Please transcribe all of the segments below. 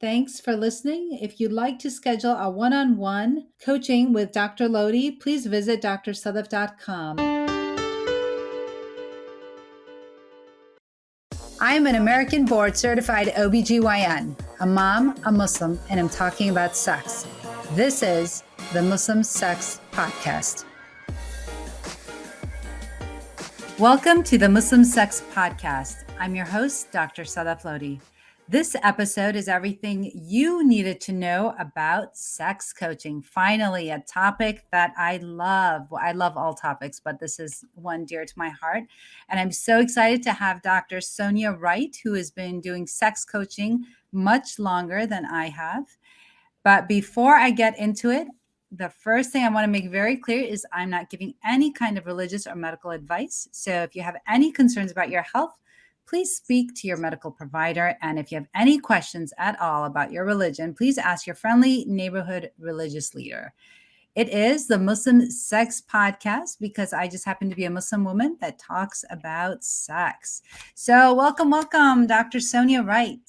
Thanks for listening. If you'd like to schedule a one-on-one coaching with Dr. Lodhi, please visit drsadaf.com. I am an American board certified OBGYN, a mom, a Muslim, and I'm talking about sex. This is the Muslim Sex Podcast. Welcome to the Muslim Sex Podcast. I'm your host, Dr. Sadaf Lodhi. This episode is everything you needed to know about sex coaching. Finally, a topic that I love. Well, I love all topics, but this is one dear to my heart. And I'm so excited to have Dr. Sonia Wright, who has been doing sex coaching much longer than I have. But before I get into it, the first thing I want to make very clear is I'm not giving any kind of religious or medical advice. So if you have any concerns about your health, please speak to your medical provider. And if you have any questions at all about your religion, please ask your friendly neighborhood religious leader. It is the Muslim Sex Podcast because I just happen to be a Muslim woman that talks about sex. So welcome, Dr. Sonia Wright.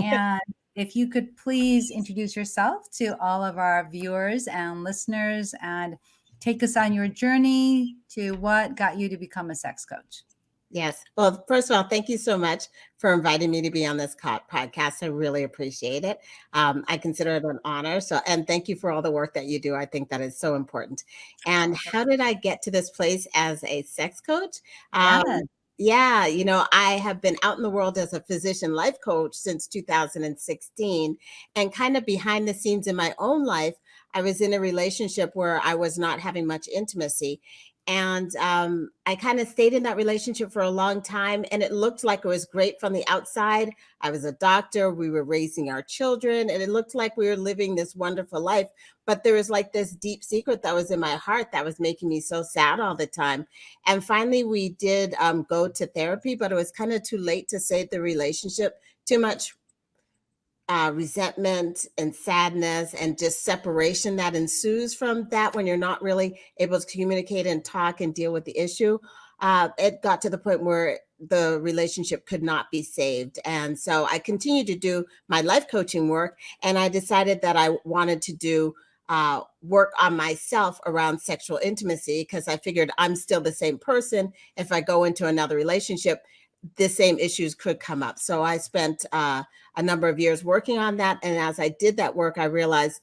And if you could please introduce yourself to all of our viewers and listeners and take us on your journey to what got you to become a sex coach. Yes. Well, first of all, thank you so much for inviting me to be on this podcast. I really appreciate it. I consider it an honor. And thank you for all the work that you do. I think that is so important. And how did I get to this place as a sex coach? Yeah, I have been out in the world as a physician life coach since 2016, and kind of behind the scenes in my own life, I was in a relationship where I was not having much intimacy. And I kind of stayed in that relationship for a long time, and it looked like it was great from the outside. I was a doctor. We were raising our children, and it looked like we were living this wonderful life. But there was like this deep secret that was in my heart that was making me so sad all the time. And finally, we did go to therapy, but it was kind of too late to save the relationship. Too much resentment and sadness and just separation that ensues from that when you're not really able to communicate and talk and deal with the issue. It got to the point where the relationship could not be saved. And so I continued to do my life coaching work, and I decided that I wanted to do work on myself around sexual intimacy, because I figured I'm still the same person. If I go into another relationship, the same issues could come up. So I spent a number of years working on that. And as I did that work, I realized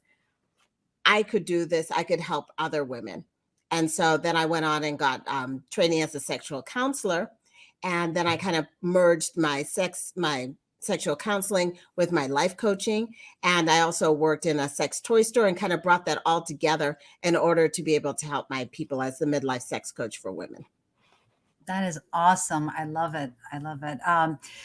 I could do this. I could help other women. And so then I went on and got training as a sexual counselor. And then I kind of merged my sexual counseling with my life coaching. And I also worked in a sex toy store and kind of brought that all together in order to be able to help my people as the midlife sex coach for women. That is awesome. I love it.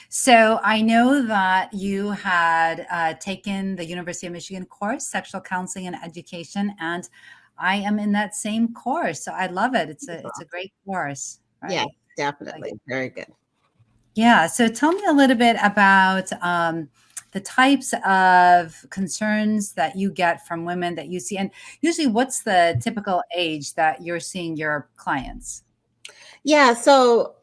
So I know that you had taken the University of Michigan course, Sexual Counseling and Education, and I am in that same course. So I love it. It's a great course. Right? Yeah, definitely. Very good. Yeah. So tell me a little bit about the types of concerns that you get from women that you see, and usually what's the typical age that you're seeing your clients? Yeah. So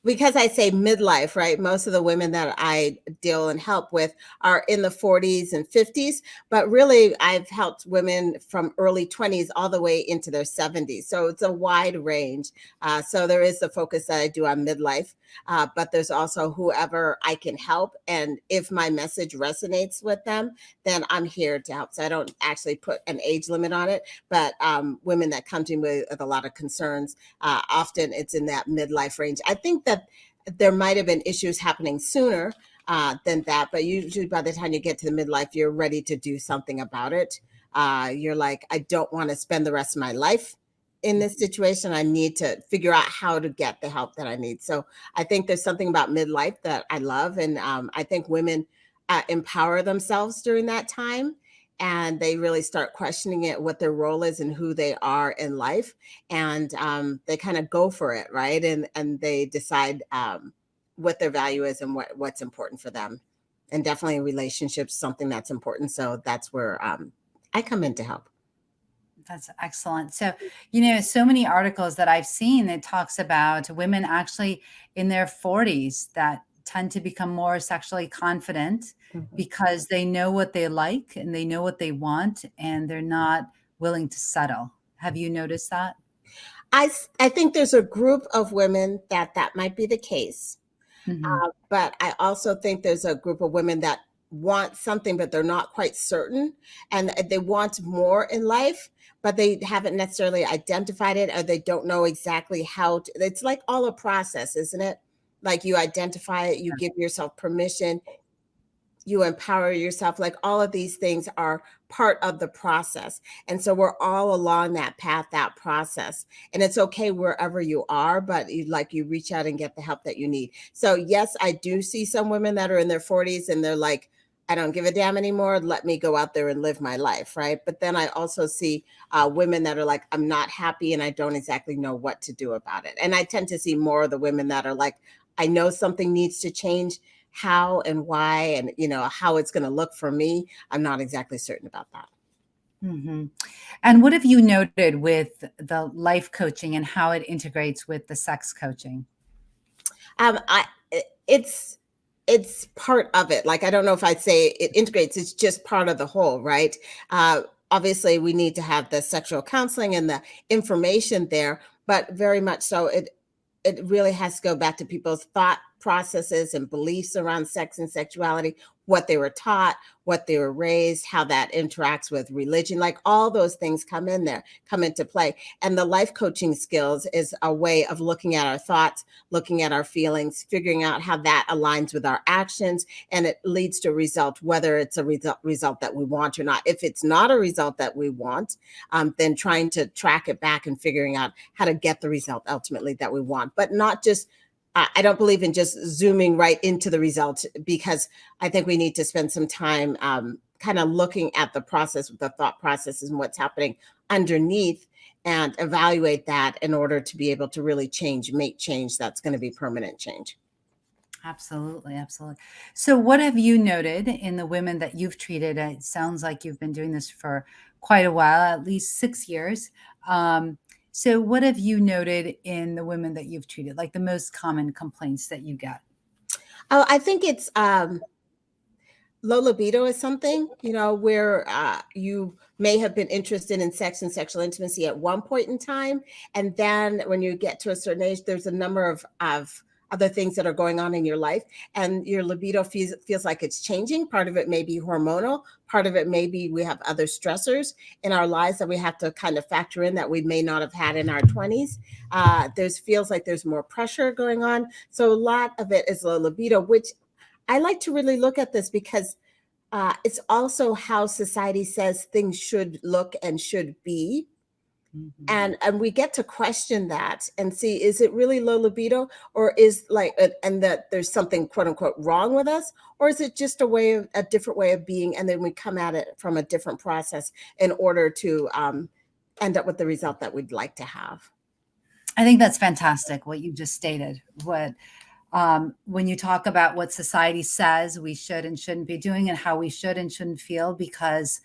because I say midlife, right? Most of the women that I deal and help with are in the 40s and 50s, but really I've helped women from early 20s all the way into their 70s. So it's a wide range. So there is the focus that I do on midlife, but there's also whoever I can help. And if my message resonates with them, then I'm here to help. So I don't actually put an age limit on it, but women that come to me with a lot of concerns, often it's in that midlife range. I think that there might have been issues happening sooner than that, but usually by the time you get to the midlife, you're ready to do something about it. You're like, I don't want to spend the rest of my life in this situation. I need to figure out how to get the help that I need. So I think there's something about midlife that I love. And I think women empower themselves during that time. And they really start questioning it, what their role is and who they are in life. And they kind of go for it, right? And they decide what their value is and what's important for them. And definitely relationships, something that's important. So that's where I come in to help. That's excellent. So, so many articles that I've seen that talks about women actually in their 40s that tend to become more sexually confident Mhm. because they know what they like and they know what they want, and they're not willing to settle. Have you noticed that? I think there's a group of women that might be the case. Hmm. But I also think there's a group of women that want something, but they're not quite certain. And they want more in life, but they haven't necessarily identified it, or they don't know exactly how to. It's like all a process, isn't it? Like you identify it, you give yourself permission, you empower yourself. Like all of these things are part of the process. And so we're all along that path, that process. And it's okay wherever you are, but you reach out and get the help that you need. So yes, I do see some women that are in their 40s and they're like, I don't give a damn anymore. Let me go out there and live my life. Right. But then I also see women that are like, I'm not happy and I don't exactly know what to do about it. And I tend to see more of the women that are like, I know something needs to change. How and why, and how it's going to look for me, I'm not exactly certain about that. Hmm. And what have you noted with the life coaching and how it integrates with the sex coaching? I it's part of it. Like I don't know if I'd say it integrates. It's just part of the whole, right? Uh, Obviously, we need to have the sexual counseling and the information there, but very much so it really has to go back to people's thought processes and beliefs around sex and sexuality, what they were taught, what they were raised, how that interacts with religion. Like all those things come into play. And the life coaching skills is a way of looking at our thoughts, looking at our feelings, figuring out how that aligns with our actions, and it leads to a result, whether it's a result that we want or not. If it's not a result that we want, then trying to track it back and figuring out how to get the result ultimately that we want, but not just I don't believe in just zooming right into the result, because I think we need to spend some time kind of looking at the process, the thought processes and what's happening underneath, and evaluate that in order to be able to really make change that's going to be permanent change. Absolutely, absolutely. So, what have you noted in the women that you've treated? It sounds like you've been doing this for quite a while, at least 6 years. So, what have you noted in the women that you've treated, like the most common complaints that you get? Oh, I think it's low libido is something, where you may have been interested in sex and sexual intimacy at one point in time. And then when you get to a certain age, there's a number of other things that are going on in your life, and your libido feels like it's changing. Part of it may be hormonal. Part of it may be we have other stressors in our lives that we have to kind of factor in that we may not have had in our 20s. There's feels like there's more pressure going on. So a lot of it is low libido, which I like to really look at this because it's also how society says things should look and should be. Mhm. And we get to question that and see, is it really low libido, or is and that there's something quote unquote wrong with us, or is it just a different way of being, and then we come at it from a different process in order to end up with the result that we'd like to have. I think that's fantastic what you just stated. When you talk about what society says we should and shouldn't be doing and how we should and shouldn't feel, because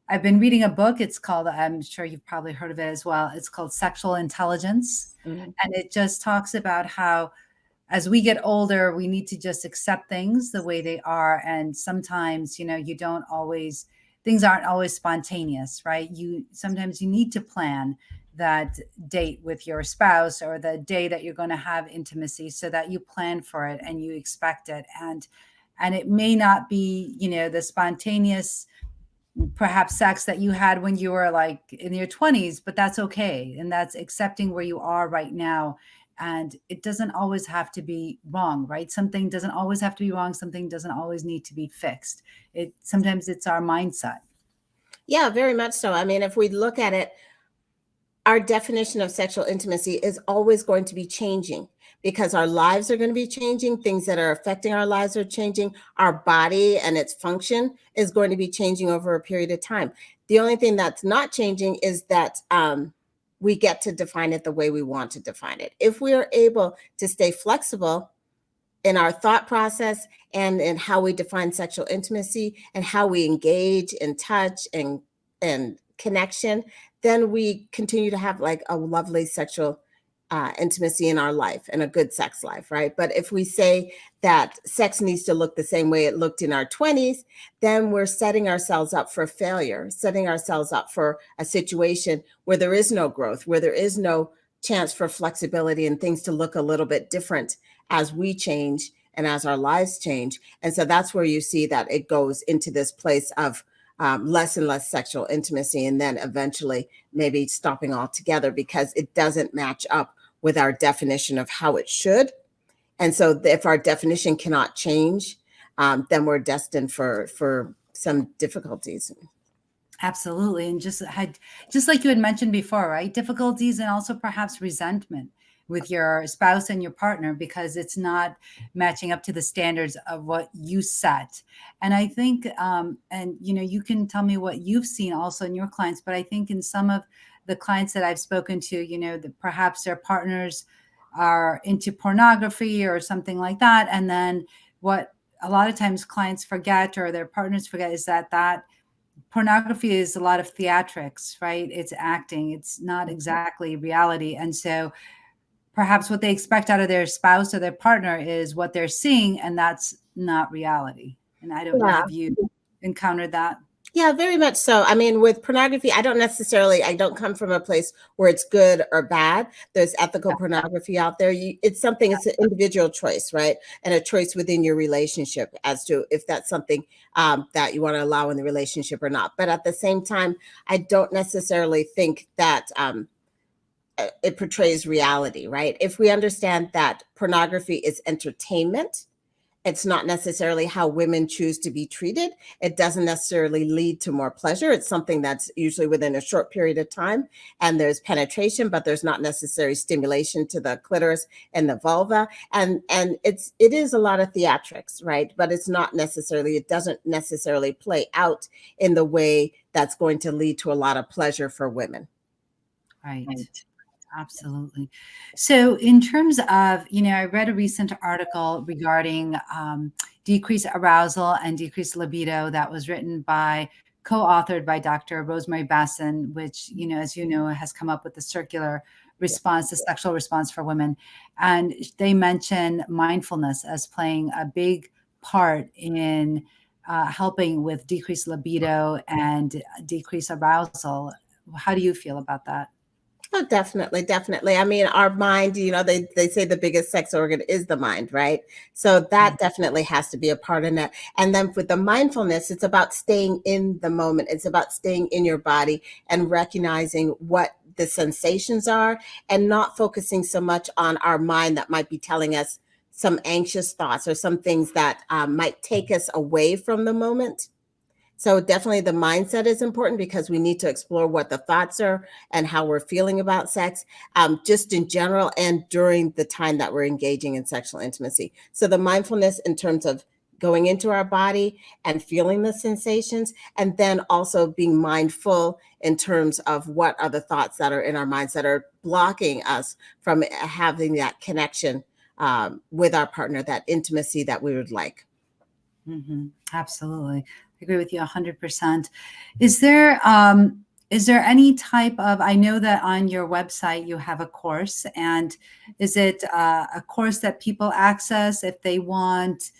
I've been reading a book. It's called, I'm sure you've probably heard of it as well. It's called Sexual Intelligence. Mhm. And it just talks about how as we get older, we need to just accept things the way they are. And sometimes, you don't always, things aren't always spontaneous, right? Sometimes you need to plan that date with your spouse or the day that you're going to have intimacy so that you plan for it and you expect it. And it may not be, the spontaneous perhaps sex that you had when you were like in your 20s, but that's okay. And that's accepting where you are right now. And it doesn't always have to be wrong, right? Something doesn't always have to be wrong. Something doesn't always need to be fixed. Sometimes it's our mindset. Yeah, very much so. I mean, if we look at it, our definition of sexual intimacy is always going to be changing, because our lives are going to be changing. Things that are affecting our lives are changing. Our body and its function is going to be changing over a period of time. The only thing that's not changing is that we get to define it the way we want to define it. If we are able to stay flexible in our thought process and in how we define sexual intimacy and how we engage in touch and connection, then we continue to have like a lovely sexual intimacy in our life and a good sex life, right? But if we say that sex needs to look the same way it looked in our 20s, then we're setting ourselves up for failure, setting ourselves up for a situation where there is no growth, where there is no chance for flexibility and things to look a little bit different as we change and as our lives change. And so that's where you see that it goes into this place of less and less sexual intimacy, and then eventually maybe stopping altogether because it doesn't match up with our definition of how it should. And so if our definition cannot change, then we're destined for some difficulties. Absolutely. And just like you had mentioned before, right? Difficulties and also perhaps resentment with your spouse and your partner because it's not matching up to the standards of what you set. And I think, and you can tell me what you've seen also in your clients, but I think in some of the clients that I've spoken to, that perhaps their partners are into pornography or something like that. And then what a lot of times clients forget or their partners forget is that pornography is a lot of theatrics, right? It's acting. It's not exactly reality. And so perhaps what they expect out of their spouse or their partner is what they're seeing, and that's not reality. And I don't know, have you encountered that? Yeah, very much so. I mean, with pornography, I don't come from a place where it's good or bad. There's ethical pornography out there. It's an individual choice, right? And a choice within your relationship as to if that's something that you want to allow in the relationship or not. But at the same time, I don't necessarily think that it portrays reality, right? If we understand that pornography is entertainment, it's not necessarily how women choose to be treated. It doesn't necessarily lead to more pleasure. It's something that's usually within a short period of time, and there's penetration, but there's not necessary stimulation to the clitoris and the vulva. And it is a lot of theatrics, right? But it doesn't necessarily play out in the way that's going to lead to a lot of pleasure for women. Right. Absolutely. So in terms of, I read a recent article regarding decreased arousal and decreased libido that was written co-authored by Dr. Rosemary Basson, which, as you know, has come up with the circular response, the sexual response for women. And they mention mindfulness as playing a big part in helping with decreased libido and decreased arousal. How do you feel about that? Oh, definitely, definitely. I mean, our mind, they say the biggest sex organ is the mind, right? So that definitely has to be a part of that. And then with the mindfulness, it's about staying in the moment. It's about staying in your body and recognizing what the sensations are and not focusing so much on our mind that might be telling us some anxious thoughts or some things that might take us away from the moment. So definitely the mindset is important because we need to explore what the thoughts are and how we're feeling about sex, just in general and during the time that we're engaging in sexual intimacy. So the mindfulness in terms of going into our body and feeling the sensations, and then also being mindful in terms of what are the thoughts that are in our minds that are blocking us from having that connection with our partner, that intimacy that we would like. Mm-hmm. Absolutely. I agree with you 100%. Is there any type of, I know that on your website you have a course, and is it a course that people access if they want,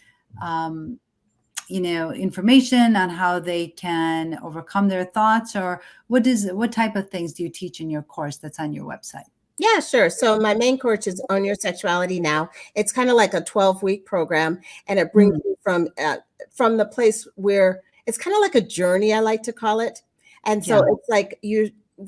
information on how they can overcome their thoughts, or what type of things do you teach in your course that's on your website? Yeah, sure. So my main course is Own Your Sexuality Now. It's kind of like a 12-week program, and it brings you from the place where it's kind of like a journey, I like to call it. And so it's like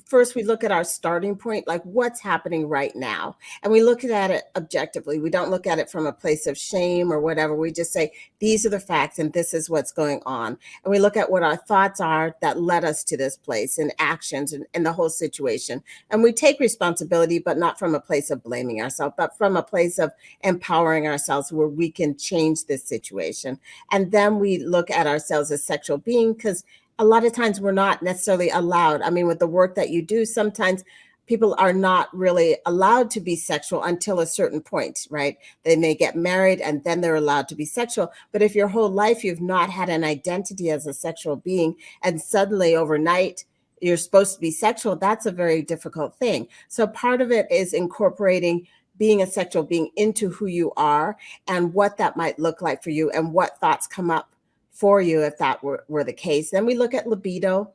first we look at our starting point, like what's happening right now. And we look at it objectively. We don't look at it from a place of shame or whatever. We just say, these are the facts and this is what's going on. And we look at what our thoughts are that led us to this place and actions and the whole situation. And we take responsibility, but not from a place of blaming ourselves, but from a place of empowering ourselves where we can change this situation. And then we look at ourselves as sexual beings, because a lot of times we're not necessarily allowed. I mean, with the work that you do, sometimes people are not really allowed to be sexual until a certain point, right? They may get married and then they're allowed to be sexual. But if your whole life you've not had an identity as a sexual being, and suddenly overnight you're supposed to be sexual, that's a very difficult thing. So part of it is incorporating being a sexual, being into who you are and what that might look like for you and what thoughts come up for you if that were the case. Then we look at libido.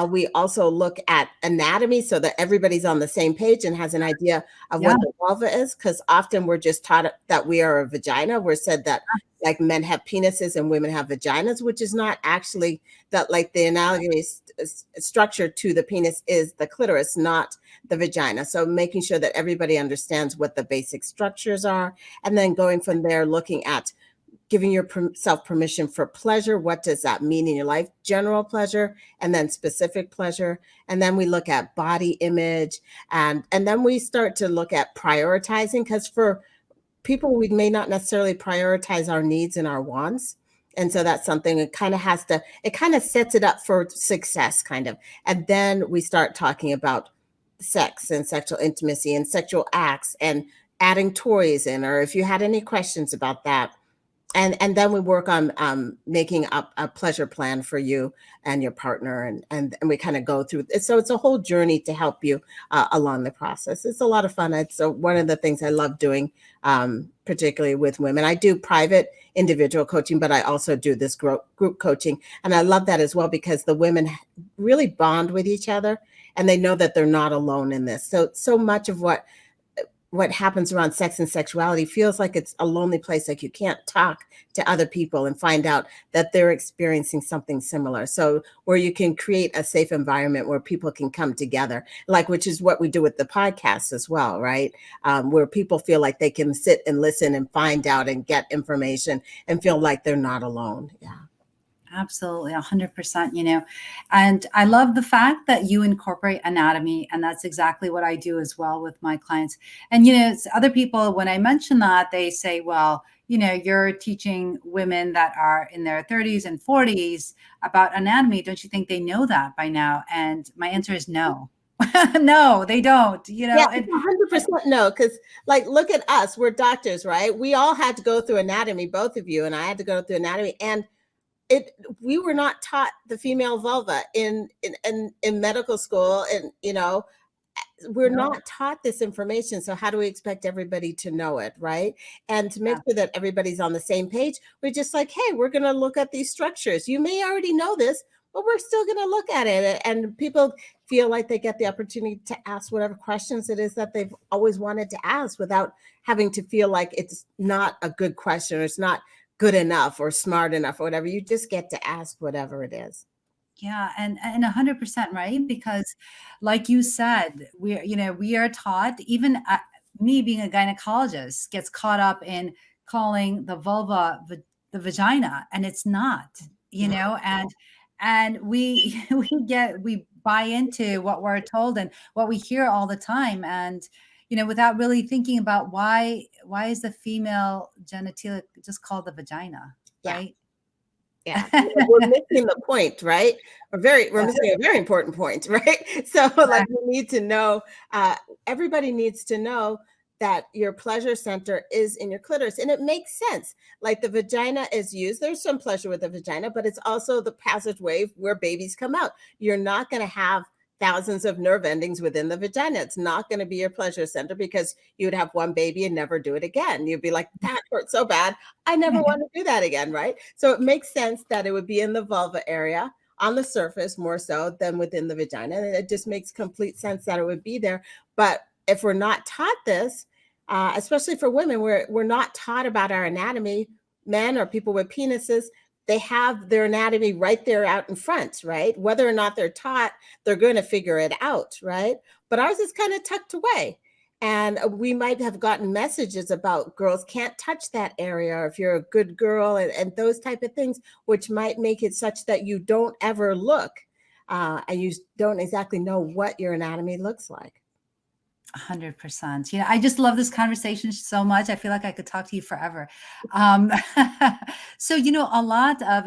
We also look at anatomy so that everybody's on the same page and has an idea of Yeah. what the vulva is, because often we're just taught that we are a vagina. We're said that like men have penises and women have vaginas, which is not actually that. Like the analogous structure to the penis is the clitoris, not the vagina. So making sure that everybody understands what the basic structures are, and then going from there, looking at giving yourself permission for pleasure. What does that mean in your life? General pleasure, and then specific pleasure. And then we look at body image, and then we start to look at prioritizing, because for people, we may not necessarily prioritize our needs and our wants. And so that's something it kind of has to, it kind of sets it up for success, kind of. And then we start talking about sex and sexual intimacy and sexual acts and adding toys in, or if you had any questions about that. And then we work on making a pleasure plan for you and your partner, and we kind of go through it. So it's a whole journey to help you along the process. It's a lot of fun. It's one of the things I love doing, particularly with women. I do private individual coaching, but I also do this group coaching, and I love that as well, because the women really bond with each other and they know that they're not alone in this. So much of what happens around sex and sexuality feels like it's a lonely place. Like you can't talk to other people and find out that they're experiencing something similar. So where you can create a safe environment where people can come together, like, which is what we do with the podcast as well, right? Where people feel like they can sit and listen and find out and get information and feel like they're not alone. Yeah. Absolutely, 100%, and I love the fact that you incorporate anatomy, and that's exactly what I do as well with my clients. And, other people, when I mention that, they say, well, you're teaching women that are in their 30s and 40s about anatomy. Don't you think they know that by now? And my answer is no. No, they don't, Yeah, and it's 100% no, because like, look at us, we're doctors, right? We all had to go through anatomy, both of you, and I had to go through anatomy. And we were not taught the female vulva in medical school, and we're no, not taught this information. So how do we expect everybody to know it, right? And to make yeah, sure that everybody's on the same page, we're just like, hey, we're going to look at these structures. You may already know this, but we're still going to look at it. And people feel like they get the opportunity to ask whatever questions it is that they've always wanted to ask, without having to feel like it's not a good question, or it's not good enough or smart enough or whatever. You just get to ask whatever it is. yeah, and 100% right, because like you said, we are taught, even me being a gynecologist gets caught up in calling the vulva the vagina, and it's not, and we we buy into what we're told and what we hear all the time, and without really thinking about why is the female genitalia just called the vagina, Yeah. right? Yeah, we're missing the point, right? We're missing a very important point, right? So, like, we need to know. Everybody needs to know that your pleasure center is in your clitoris, and it makes sense. Like, the vagina is used. There's some pleasure with the vagina, but it's also the passageway where babies come out. You're not going to have thousands of nerve endings within the vagina. It's not going to be your pleasure center, because you would have one baby and never do it again. You'd be like, that hurt so bad, I never want to do that again, right? So it makes sense that it would be in the vulva area, on the surface more so than within the vagina. And it just makes complete sense that it would be there. But if we're not taught this, especially for women, we're not taught about our anatomy. Men or people with penises, they have their anatomy right there out in front, right? Whether or not they're taught, they're going to figure it out, right? But ours is kind of tucked away. And we might have gotten messages about girls can't touch that area, or if you're a good girl, and those type of things, which might make it such that you don't ever look, and you don't exactly know what your anatomy looks like. 100%. I just love this conversation so much. I feel like I could talk to you forever. So, a lot of,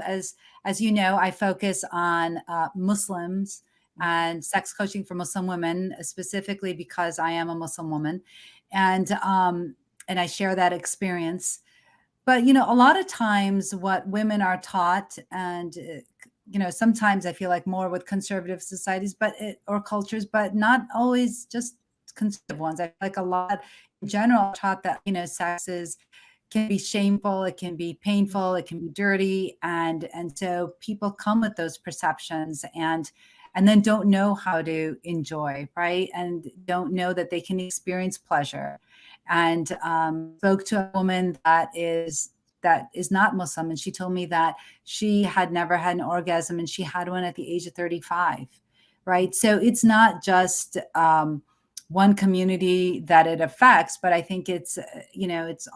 as you know, I focus on Muslims and sex coaching for Muslim women, specifically because I am a Muslim woman, and I share that experience. But a lot of times, what women are taught, and sometimes I feel like more with conservative societies, or cultures, but not always just conservative ones. I feel like a lot in general taught that, sex can be shameful, it can be painful, it can be dirty. And so people come with those perceptions and then don't know how to enjoy, right? And don't know that they can experience pleasure. And spoke to a woman that is not Muslim, and she told me that she had never had an orgasm, and she had one at the age of 35, right? So it's not just one community that it affects, but I think it's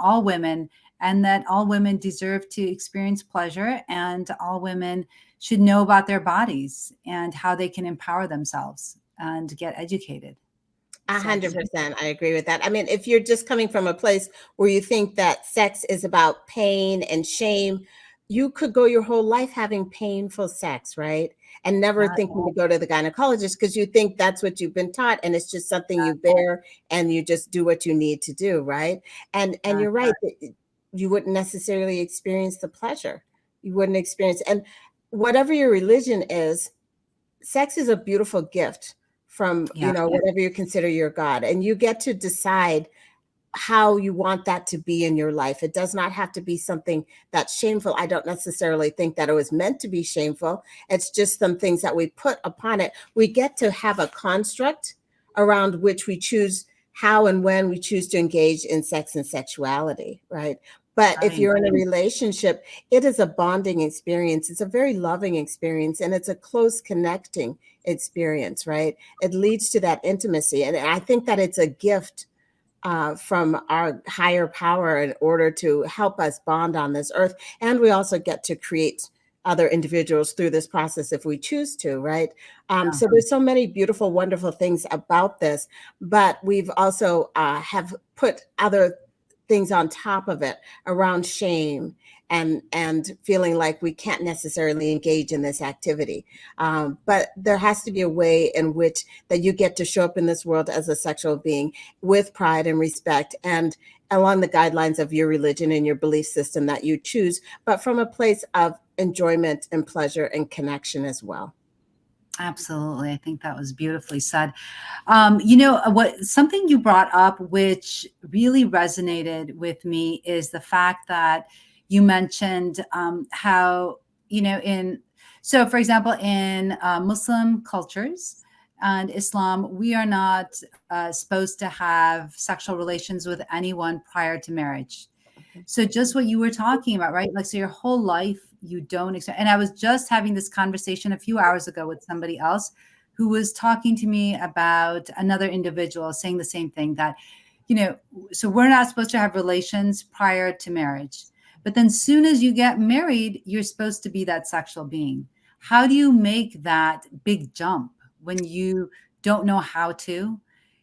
all women, and that all women deserve to experience pleasure, and all women should know about their bodies and how they can empower themselves and get educated. 100%. I agree with that. I mean, if you're just coming from a place where you think that sex is about pain and shame, you could go your whole life having painful sex, right? And never thinking to go to the gynecologist because you think that's what you've been taught, and it's just something you bear and you just do what you need to do, right? And you're right, you wouldn't necessarily experience the pleasure. You wouldn't experience, and whatever your religion is, sex is a beautiful gift from whatever you consider your God, and you get to decide how you want that to be in your life. It does not have to be something that's shameful. I don't necessarily think that it was meant to be shameful. It's just some things that we put upon it. We get to have a construct around which we choose how and when we choose to engage in sex and sexuality, right? But if you're in a relationship, it is a bonding experience. It's a very loving experience, and it's a close connecting experience, right? It leads to that intimacy. And I think that it's a gift from our higher power in order to help us bond on this earth. And we also get to create other individuals through this process if we choose to, right? So there's so many beautiful, wonderful things about this, but we've also have put other things on top of it around shame and feeling like we can't necessarily engage in this activity. But there has to be a way in which that you get to show up in this world as a sexual being with pride and respect, and along the guidelines of your religion and your belief system that you choose, but from a place of enjoyment and pleasure and connection as well. Absolutely. I think that was beautifully said. Something you brought up, which really resonated with me, is the fact that you mentioned how, so for example, in Muslim cultures and Islam, we are not supposed to have sexual relations with anyone prior to marriage. So just what you were talking about, right? Like, so your whole life you don't expect. And I was just having this conversation a few hours ago with somebody else who was talking to me about another individual saying the same thing, that, so we're not supposed to have relations prior to marriage. But then soon as you get married, you're supposed to be that sexual being. How do you make that big jump when you don't know how to?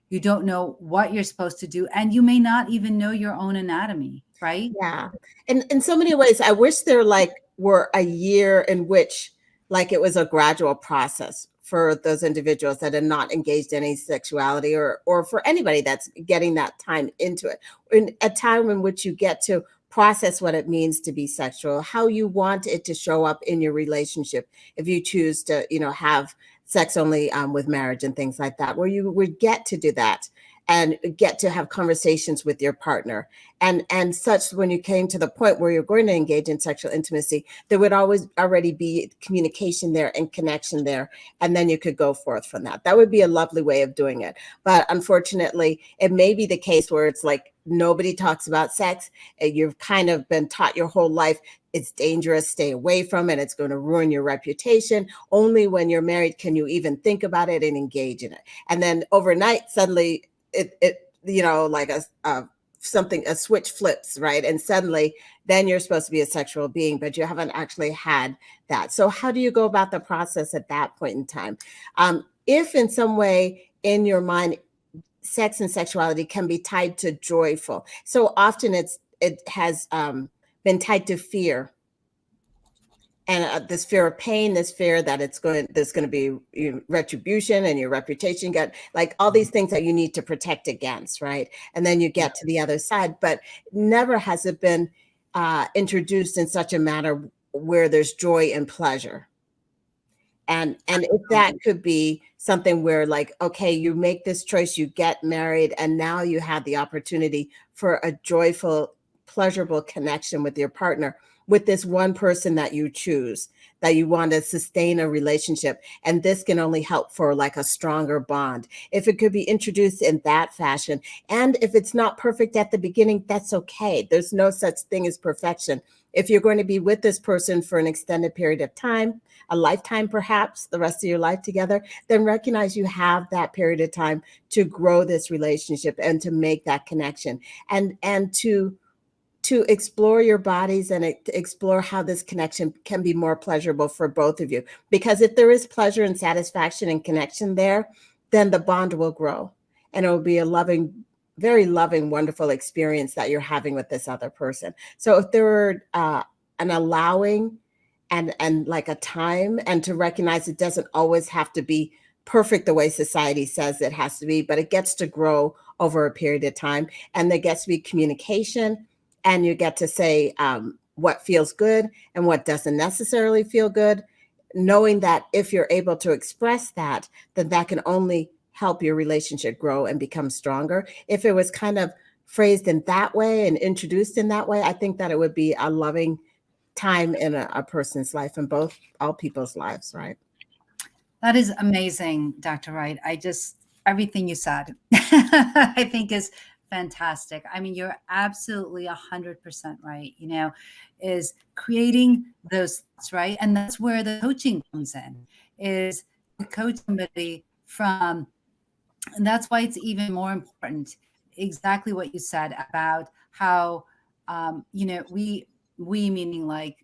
You don't know what you're supposed to do, and you may not even know your own anatomy, right? Yeah. And in so many ways, I wish there were a year in which it was a gradual process for those individuals that are not engaged in any sexuality, or for anybody that's getting that time into it. In a time in which you get to process what it means to be sexual, how you want it to show up in your relationship. If you choose to, have sex only with marriage and things like that, where you would get to do that and get to have conversations with your partner. And such, when you came to the point where you're going to engage in sexual intimacy, there would always already be communication there and connection there. And then you could go forth from that. That would be a lovely way of doing it. But unfortunately, it may be the case where it's like nobody talks about sex. And you've kind of been taught your whole life it's dangerous, stay away from it, it's going to ruin your reputation. Only when you're married can you even think about it and engage in it. And then overnight, suddenly it like a switch flips, right? And suddenly then you're supposed to be a sexual being, but you haven't actually had that. So how do you go about the process at that point in time? If in some way in your mind, sex and sexuality can be tied to joyful. So often it has been tied to fear. And this fear of pain, this fear that there's going to be retribution and your reputation, get like all these things that you need to protect against, right? And then you get to the other side, but never has it been introduced in such a manner where there's joy and pleasure. And if that could be something where, like, okay, you make this choice, you get married, and now you have the opportunity for a joyful, pleasurable connection with your partner, with this one person that you choose, that you want to sustain a relationship. And this can only help for like a stronger bond. If it could be introduced in that fashion, and if it's not perfect at the beginning, that's okay. There's no such thing as perfection. If you're going to be with this person for an extended period of time, a lifetime, perhaps the rest of your life together, then recognize you have that period of time to grow this relationship and to make that connection, and to explore your bodies and explore how this connection can be more pleasurable for both of you. Because if there is pleasure and satisfaction and connection there, then the bond will grow, and it will be a loving, very loving, wonderful experience that you're having with this other person. So if there were an allowing and like a time, and to recognize it doesn't always have to be perfect the way society says it has to be, but it gets to grow over a period of time, and there gets to be communication, and you get to say what feels good and what doesn't necessarily feel good, knowing that if you're able to express that, then that can only help your relationship grow and become stronger. If it was kind of phrased in that way and introduced in that way, I think that it would be a loving time in a person's life, and all people's lives, right? That is amazing, Dr. Wright. Everything you said, I think is fantastic. I mean, you're absolutely 100% right. Is creating those thoughts, right? And that's where the coaching comes in, is to coach somebody from, and that's why it's even more important. Exactly what you said about how, we meaning like,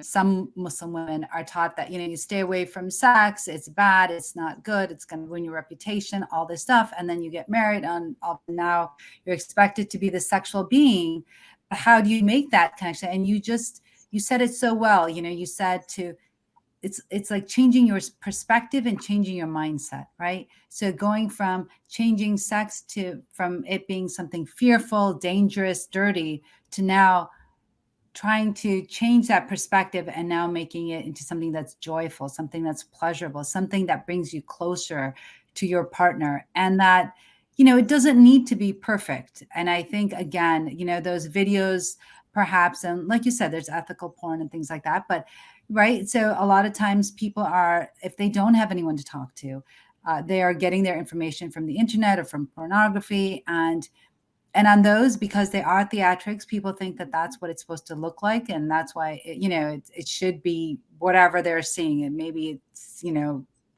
some Muslim women are taught that, you stay away from sex. It's bad. It's not good. It's going to ruin your reputation, all this stuff. And then you get married and now you're expected to be the sexual being. How do you make that connection? And you said it so well. You said it's like changing your perspective and changing your mindset, right? So going from changing sex from it being something fearful, dangerous, dirty, to now trying to change that perspective and now making it into something that's joyful, something that's pleasurable, something that brings you closer to your partner. And that, it doesn't need to be perfect. And I think, again, those videos perhaps, and like you said, there's ethical porn and things like that, but right. So a lot of times people are, if they don't have anyone to talk to, they are getting their information from the internet or from pornography. And on those, because they are theatrics, people think that that's what it's supposed to look like. And that's why, it should be whatever they're seeing. And maybe it's,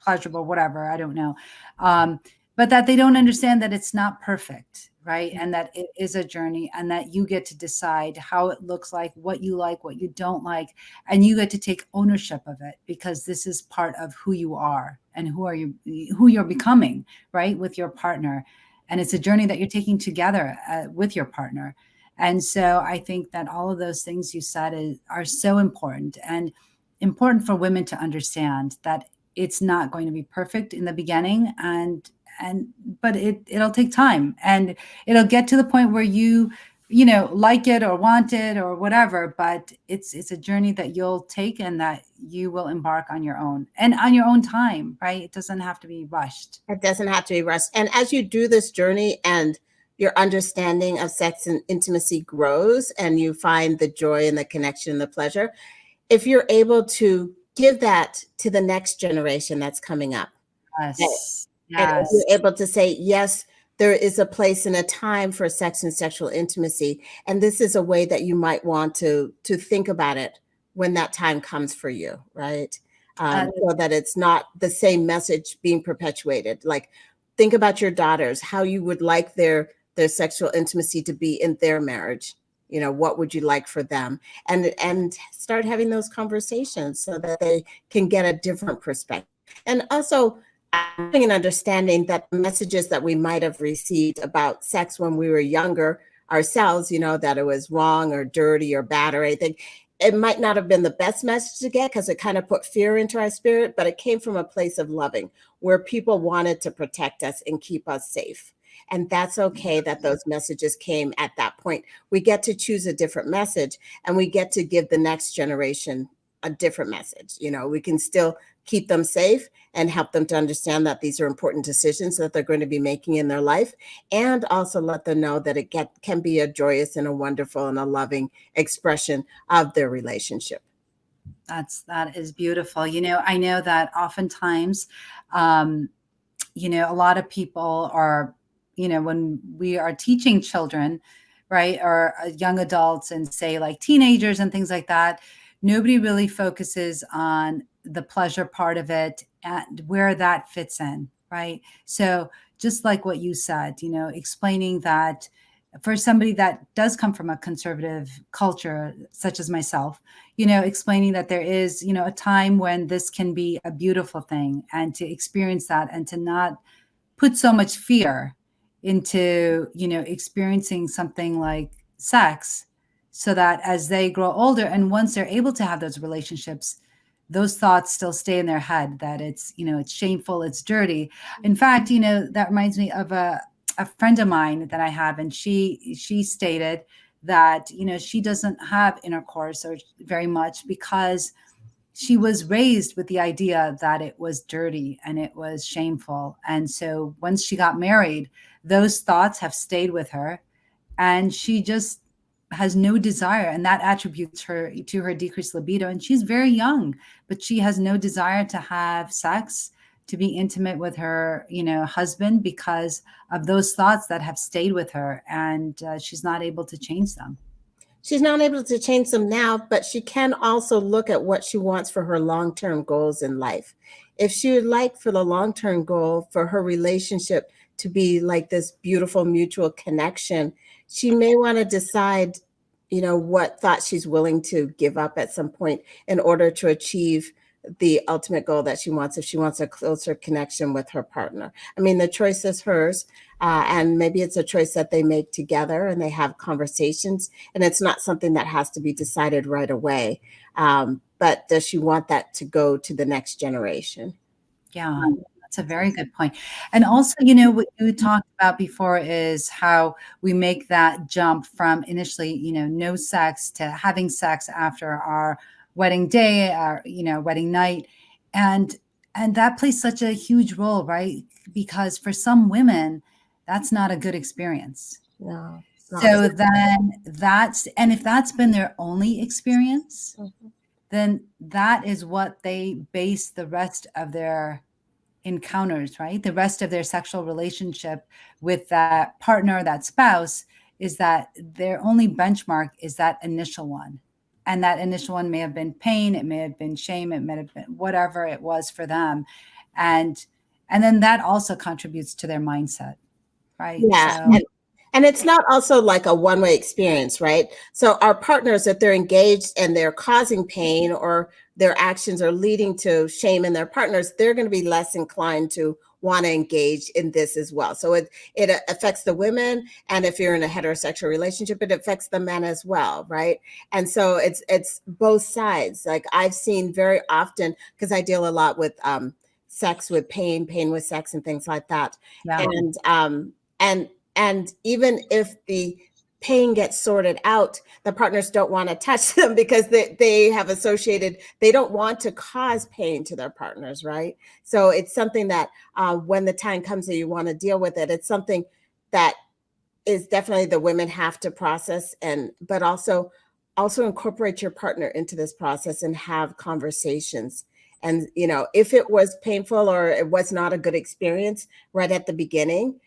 pleasurable, whatever, I don't know. But that they don't understand that it's not perfect, right? And that it is a journey, and that you get to decide how it looks like, what you don't like, and you get to take ownership of it, because this is part of who you are and who you're becoming, right, with your partner. And it's a journey that you're taking together with your partner. And so I think that all of those things you said are so important, and important for women to understand that it's not going to be perfect in the beginning, but it'll take time, and it'll get to the point where you like it or want it or whatever, but it's a journey that you'll take and that you will embark on your own and on your own time, right? It doesn't have to be rushed. It doesn't have to be rushed. And as you do this journey and your understanding of sex and intimacy grows, and you find the joy and the connection and the pleasure, if you're able to give that to the next generation that's coming up, Yes. and if Yes. you're able to say, yes, there is a place and a time for sex and sexual intimacy, and this is a way that you might want to think about it when that time comes for you, right? So that it's not the same message being perpetuated. Like, think about your daughters, how you would like their sexual intimacy to be in their marriage. What would you like for them? And start having those conversations so that they can get a different perspective. And also having an understanding that the messages that we might have received about sex when we were younger ourselves, that it was wrong or dirty or bad or anything, it might not have been the best message to get, because it kind of put fear into our spirit, but it came from a place of loving, where people wanted to protect us and keep us safe. And that's okay that those messages came at that point. We get to choose a different message, and we get to give the next generation a different message. We can still keep them safe and help them to understand that these are important decisions that they're going to be making in their life, and also let them know that can be a joyous and a wonderful and a loving expression of their relationship. That is beautiful. I know that oftentimes, um, a lot of people are, when we are teaching children, right, or young adults and say like teenagers and things like that, nobody really focuses on the pleasure part of it and where that fits in, right? So just like what you said, explaining that for somebody that does come from a conservative culture, such as myself, explaining that there is, a time when this can be a beautiful thing, and to experience that and to not put so much fear into, experiencing something like sex, so that as they grow older and once they're able to have those relationships, those thoughts still stay in their head that it's, it's shameful, it's dirty. In fact, that reminds me of a friend of mine that I have, and she stated that, she doesn't have intercourse or very much because she was raised with the idea that it was dirty and it was shameful. And so once she got married, those thoughts have stayed with her, and she just has no desire, and that attributes her to her decreased libido. And she's very young, but she has no desire to have sex, to be intimate with her, husband, because of those thoughts that have stayed with her, and she's not able to change them. She's not able to change them now, but she can also look at what she wants for her long-term goals in life. If she would like for the long-term goal for her relationship to be like this beautiful mutual connection, she may want to decide, what thought she's willing to give up at some point in order to achieve the ultimate goal that she wants, if she wants a closer connection with her partner. I mean, the choice is hers, and maybe it's a choice that they make together and they have conversations, and it's not something that has to be decided right away. But does she want that to go to the next generation? Yeah, that's a very good point. And also, what you talked about before is how we make that jump from initially, no sex to having sex after our wedding day, our, wedding night. And that plays such a huge role, right? Because for some women, that's not a good experience. No, So then and if that's been their only experience, then that is what they base the rest of their encounters, right? The rest of their sexual relationship with that partner, that spouse, is that their only benchmark is that initial one. And that initial one may have been pain, it may have been shame, it may have been whatever it was for them. And then that also contributes to their mindset, right? Yeah. So And it's not also like a one-way experience, right? So our partners, if they're engaged and they're causing pain, or their actions are leading to shame in their partners, they're going to be less inclined to want to engage in this as well. So it affects the women, and if you're in a heterosexual relationship, it affects the men as well, right? And so it's both sides. Like I've seen very often, because I deal a lot with sex with pain with sex, and things like that. yeah. And even if the pain gets sorted out, the partners don't want to touch them because they have associated, they don't want to cause pain to their partners, right? So it's something that when the time comes that you want to deal with it, it's something that is definitely the women have to process, but also incorporate your partner into this process and have conversations. And if it was painful or it was not a good experience right at the beginning,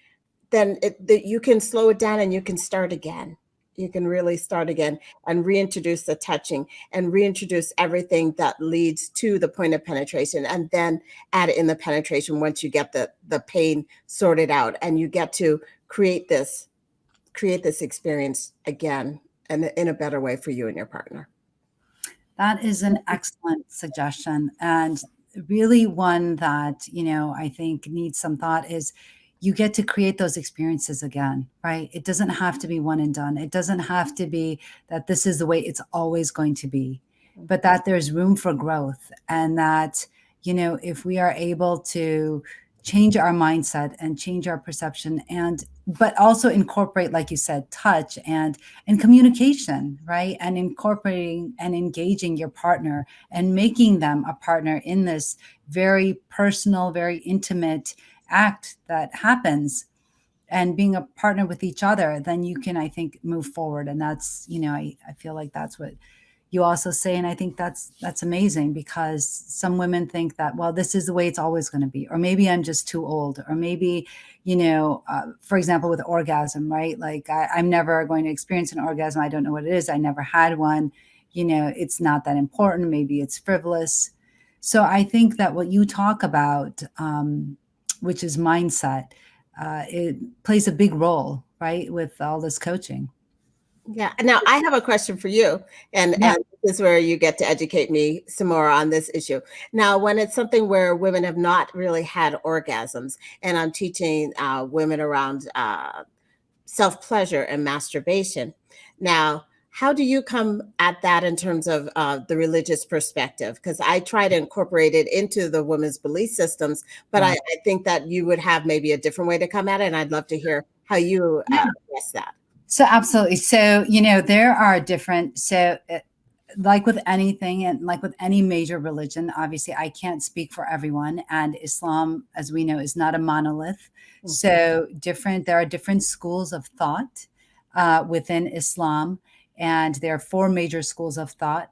then you can slow it down and you can start again. You can really start again and reintroduce the touching and reintroduce everything that leads to the point of penetration, and then add in the penetration once you get the pain sorted out, and you get to create this experience again, and in a better way for you and your partner. That is an excellent suggestion, and really one that, I think needs some thought is you get to create those experiences again, right? It doesn't have to be one and done. It doesn't have to be that this is the way it's always going to be, but that there's room for growth, and that, if we are able to change our mindset and change our perception, and but also incorporate, like you said, touch and communication, right? And incorporating and engaging your partner and making them a partner in this very personal, very intimate act that happens, and being a partner with each other, then you can, I think, move forward. And that's, I feel like that's what you also say. And I think that's amazing, because some women think that, well, this is the way it's always going to be, or maybe I'm just too old, or maybe, for example, with orgasm, right? Like I'm never going to experience an orgasm. I don't know what it is. I never had one. It's not that important. Maybe it's frivolous. So I think that what you talk about, which is mindset, it plays a big role, right, with all this coaching. Yeah. Now I have a question for you, and Yeah. this is where you get to educate me some more on this issue. Now, when it's something where women have not really had orgasms, and I'm teaching women around self-pleasure and masturbation. Now, how do you come at that in terms of the religious perspective? Because I try to incorporate it into the women's belief systems, but Yeah. I think that you would have maybe a different way to come at it, and I'd love to hear how you Yeah. address that. So absolutely. So, there are different, like with anything, and like with any major religion, obviously I can't speak for everyone. And Islam, as we know, is not a monolith. So there are different schools of thought within Islam. And there are four major schools of thought.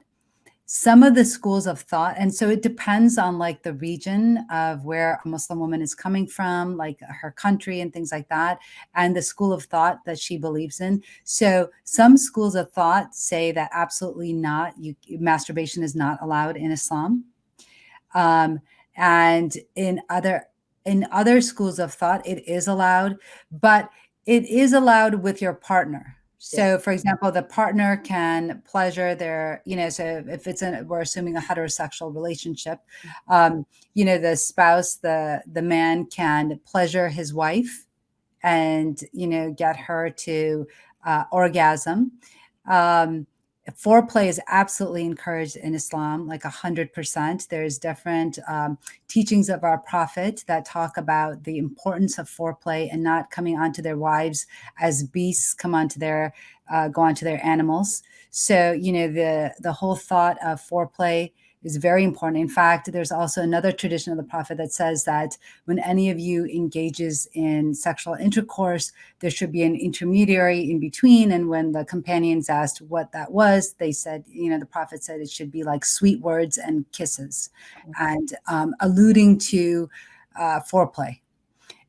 Some of the schools of thought, and so it depends on like the region of where a Muslim woman is coming from, like her country and things like that, and the school of thought that she believes in. So some schools of thought say that absolutely not, masturbation is not allowed in Islam. And in other schools of thought, it is allowed, but it is allowed with your partner. So, for example, the partner can pleasure their, so if we're assuming a heterosexual relationship, the spouse, the man can pleasure his wife and, get her to orgasm. Foreplay is absolutely encouraged in Islam, like 100%. There's different teachings of our prophet that talk about the importance of foreplay and not coming onto their wives as beasts go onto their animals. So, the whole thought of foreplay is very important. In fact, there's also another tradition of the prophet that says that when any of you engages in sexual intercourse, there should be an intermediary in between. And when the companions asked what that was, they said, the prophet said it should be like sweet words and kisses, and alluding to foreplay.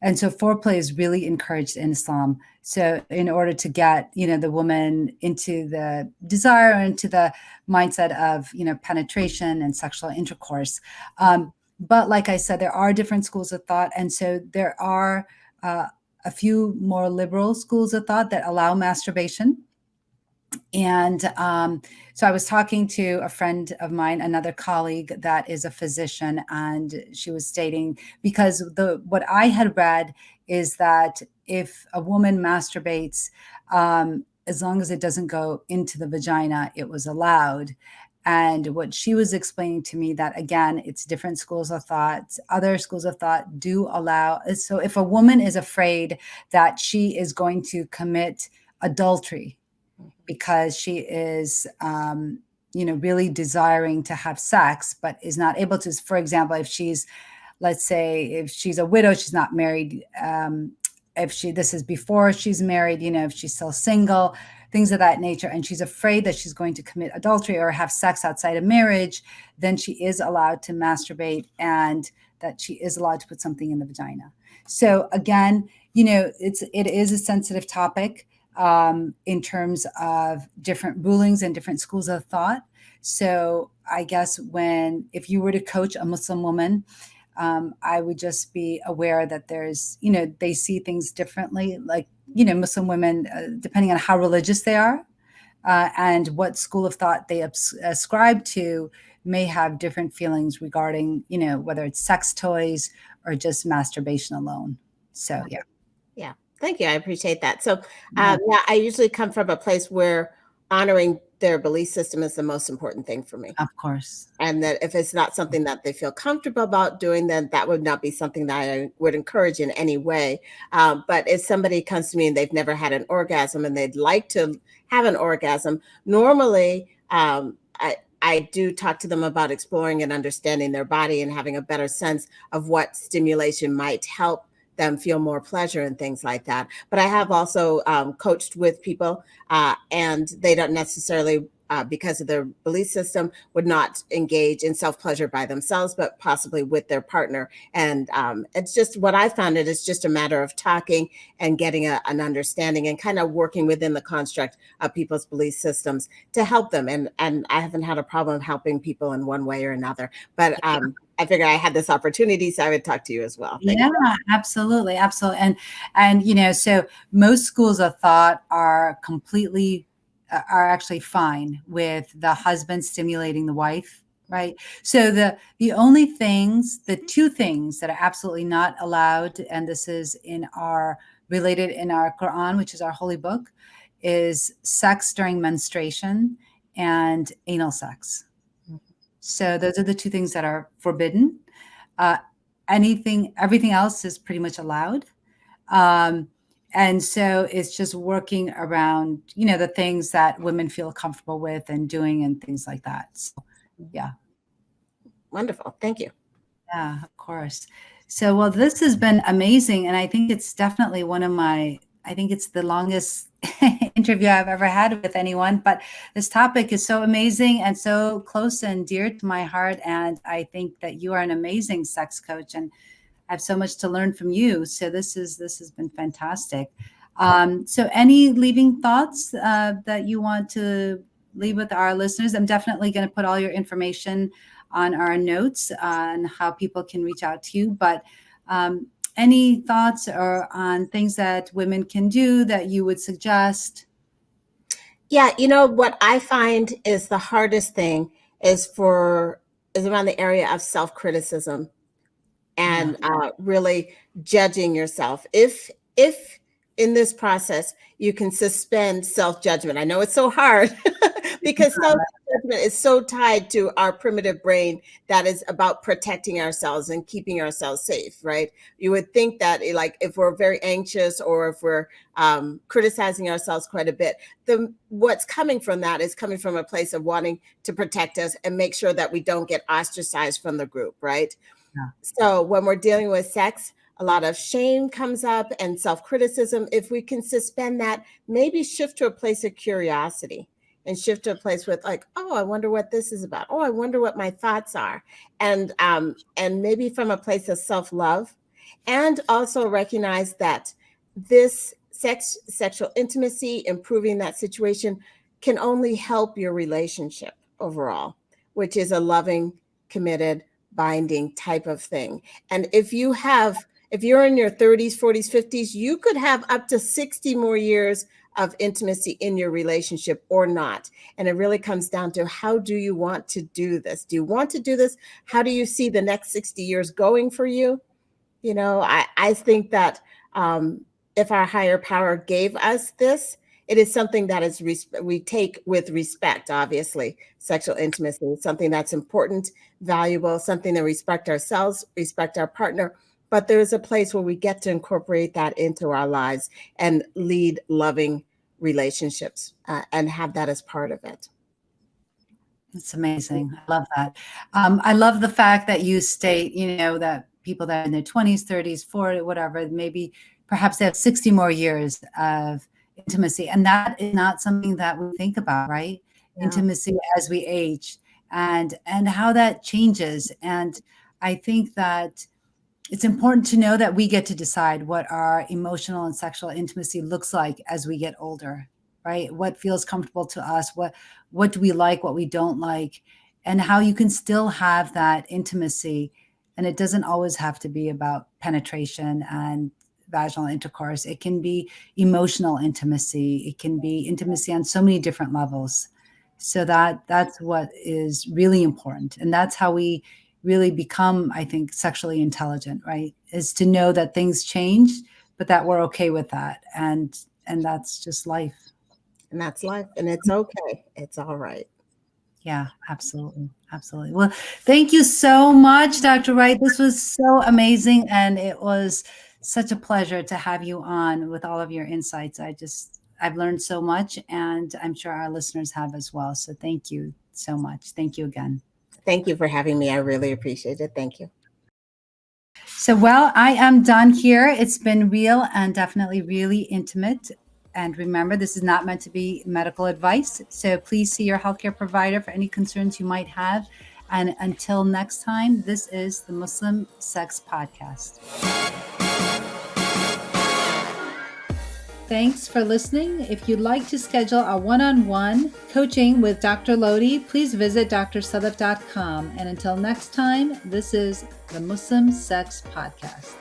And so foreplay is really encouraged in Islam. So in order to get, the woman into the desire, into the mindset of, penetration and sexual intercourse. But like I said, there are different schools of thought. And so there are a few more liberal schools of thought that allow masturbation. And so I was talking to a friend of mine, another colleague that is a physician, and she was stating, because what I had read is that if a woman masturbates, as long as it doesn't go into the vagina, it was allowed. And what she was explaining to me, that again, it's different schools of thought. Other schools of thought do allow. So if a woman is afraid that she is going to commit adultery because she is, really desiring to have sex, but is not able to, for example, let's say if she's a widow, she's not married, this is before she's married, if she's still single, things of that nature, and she's afraid that she's going to commit adultery or have sex outside of marriage, then she is allowed to masturbate, and that she is allowed to put something in the vagina. So again, it is a sensitive topic in terms of different rulings and different schools of thought. So I guess if you were to coach a Muslim woman, I would just be aware that there's, they see things differently. Like, Muslim women, depending on how religious they are and what school of thought they ascribe to, may have different feelings regarding, whether it's sex toys or just masturbation alone. So, yeah. Yeah. Thank you. I appreciate that. So, yeah, I usually come from a place where honoring their belief system is the most important thing for me. Of course. And that if it's not something that they feel comfortable about doing, then that would not be something that I would encourage in any way. But if somebody comes to me and they've never had an orgasm and they'd like to have an orgasm, normally I do talk to them about exploring and understanding their body and having a better sense of what stimulation might help them feel more pleasure and things like that. But I have also coached with people and they don't necessarily, because of their belief system, would not engage in self-pleasure by themselves, but possibly with their partner. And it's just what I found it is just a matter of talking and getting an understanding and kind of working within the construct of people's belief systems to help them. And I haven't had a problem helping people in one way or another. But I figured I had this opportunity, so I would talk to you as well. Thank you. Absolutely. Absolutely. And, so most schools of thought are actually fine with the husband stimulating the wife, right? So the two things that are absolutely not allowed, and this is related in our Quran, which is our holy book, is sex during menstruation and anal sex. So those are the two things that are forbidden. Everything else is pretty much allowed. And so it's just working around, the things that women feel comfortable with and doing and things like that. So, yeah. Wonderful. Thank you. Yeah, of course. So, well, this has been amazing. And I think it's definitely I think it's the longest interview I've ever had with anyone, but this topic is so amazing and so close and dear to my heart. And I think that you are an amazing sex coach and I have so much to learn from you. So this has been fantastic. So any leaving thoughts that you want to leave with our listeners? I'm definitely going to put all your information on our notes on how people can reach out to you, but any thoughts or on things that women can do that you would suggest? Yeah, what I find is the hardest thing is around the area of self-criticism and really judging yourself. If in this process you can suspend self-judgment. I know it's so hard because self-judgment is so tied to our primitive brain that is about protecting ourselves and keeping ourselves safe, right? You would think that like if we're very anxious or if we're criticizing ourselves quite a bit, what's coming from that is coming from a place of wanting to protect us and make sure that we don't get ostracized from the group, right? Yeah. So when we're dealing with sex, a lot of shame comes up and self-criticism. If we can suspend that, maybe shift to a place of curiosity and shift to a place with like, oh, I wonder what this is about. Oh, I wonder what my thoughts are. And maybe from a place of self-love, and also recognize that this sexual intimacy, improving that situation can only help your relationship overall, which is a loving, committed, binding type of thing. And if you're in your 30s, 40s, 50s, you could have up to 60 more years of intimacy in your relationship or not. And it really comes down to, how do you want to do this? Do you want to do this? How do you see the next 60 years going for you? I think that if our higher power gave us this, it is something that we take with respect. Obviously, sexual intimacy is something that's important, valuable, something that respect ourselves, respect our partner. But there's a place where we get to incorporate that into our lives and lead loving relationships and have that as part of it. It's amazing. I love that. I love the fact that you state, that people that are in their 20s, 30s, 40, whatever, maybe perhaps they have 60 more years of intimacy. And that is not something that we think about, right? Yeah. Intimacy as we age and how that changes. And I think that it's important to know that we get to decide what our emotional and sexual intimacy looks like as we get older, right? What feels comfortable to us, what do we like, what we don't like, and how you can still have that intimacy. And it doesn't always have to be about penetration and vaginal intercourse. It can be emotional intimacy. It can be intimacy on so many different levels. So that's what is really important. And that's how we really become, I think, sexually intelligent, right? Is to know that things change, but that we're okay with that. And that's just life. And that's life. And it's okay. It's all right. Yeah, absolutely. Absolutely. Well, thank you so much, Dr. Wright. This was so amazing. And it was such a pleasure to have you on with all of your insights. I've learned so much, and I'm sure our listeners have as well. So thank you so much. Thank you again. Thank you for having me. I really appreciate it. Thank you. So, well, I am done here. It's been real and definitely really intimate. And remember, this is not meant to be medical advice. So please see your healthcare provider for any concerns you might have. And until next time, this is the Muslim Sex Podcast. Thanks for listening. If you'd like to schedule a one-on-one coaching with Dr. Lodhi, please visit drsadaf.com. And until next time, this is the Muslim Sex Podcast.